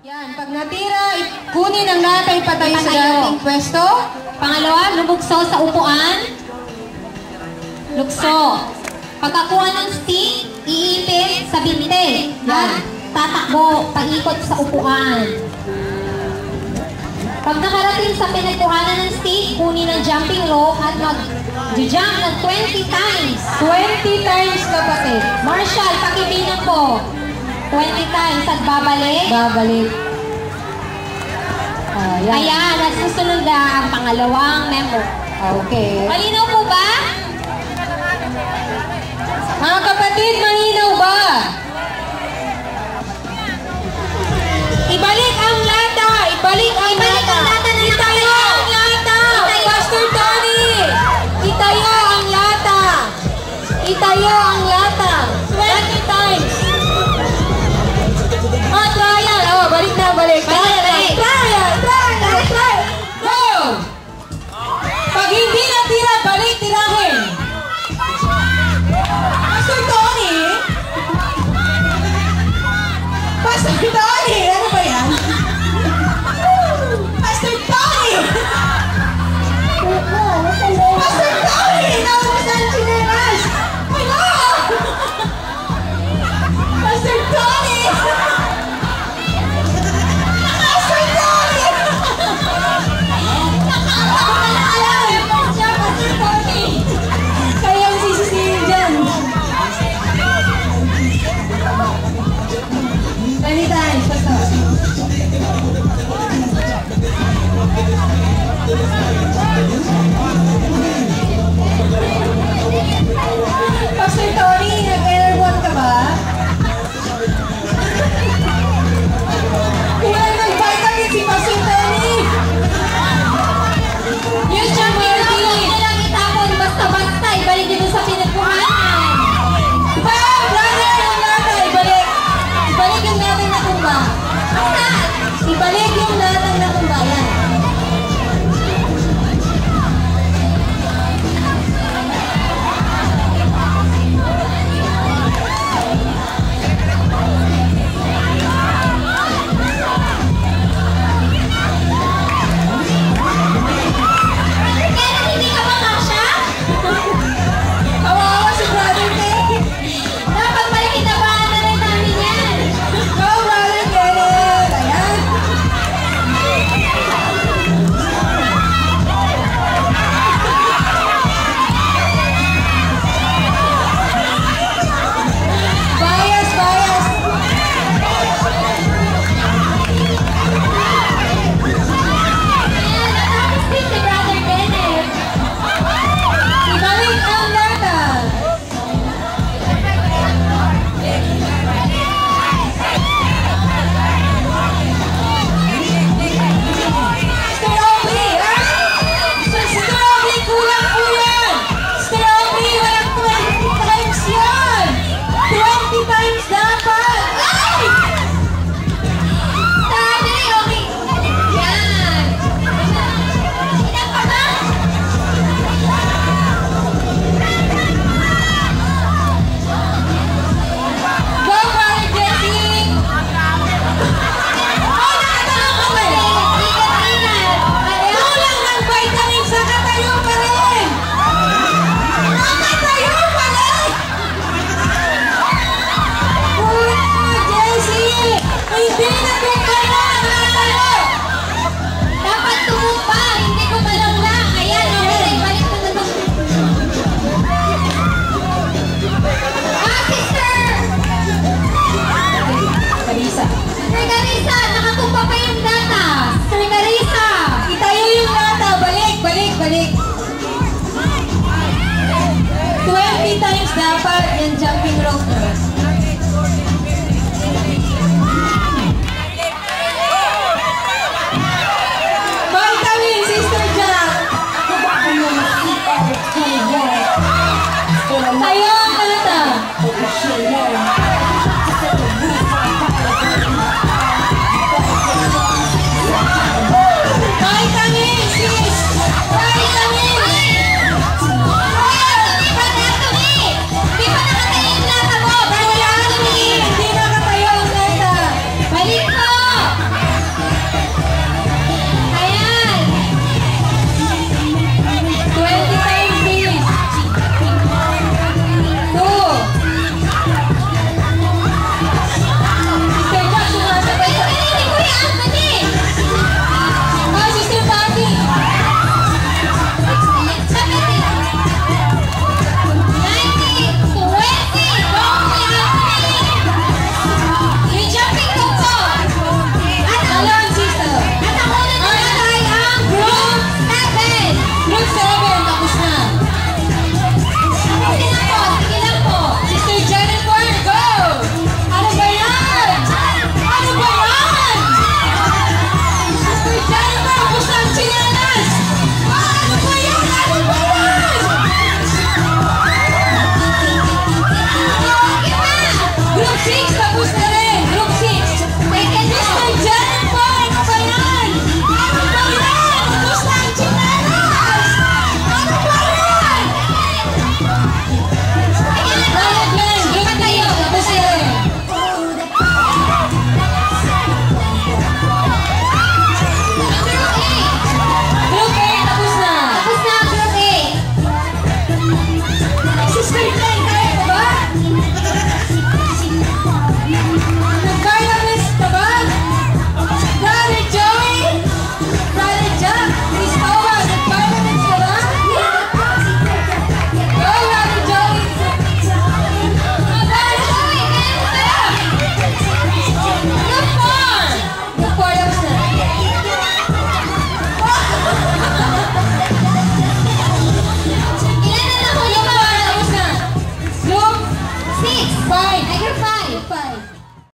Yan, pag natira, kunin ang lata, ipatayo sa dating pwesto. Pangalawa, lumugso sa upuan. Lugso. Pagkakuha ng stick, iipit sa binte. Yan. Tatakbo, paikot sa upuan. Pag nakarating sa pinagkuhanan ng stick, kunin ang jumping rope at mag-jump ng 20 times. 20 times, kapatid. Marshall, pakibilang po. 20 times at babalik. Babalik. Ayan, at susunod na ang pangalawang memo. Okay. Malinaw po ba? Mga kapatid, malinaw ba? Ibalik ang lata! Ibalik ang lata! Itayo ang lata! Pastor Tony! Itayo ang lata! Itayo ang lata! 20 times! Oh, trial! Oh, balik na, balik! Trial! Go! Pag hindi natira, balik, tirahin! Pastor Tony! Pastor Tony!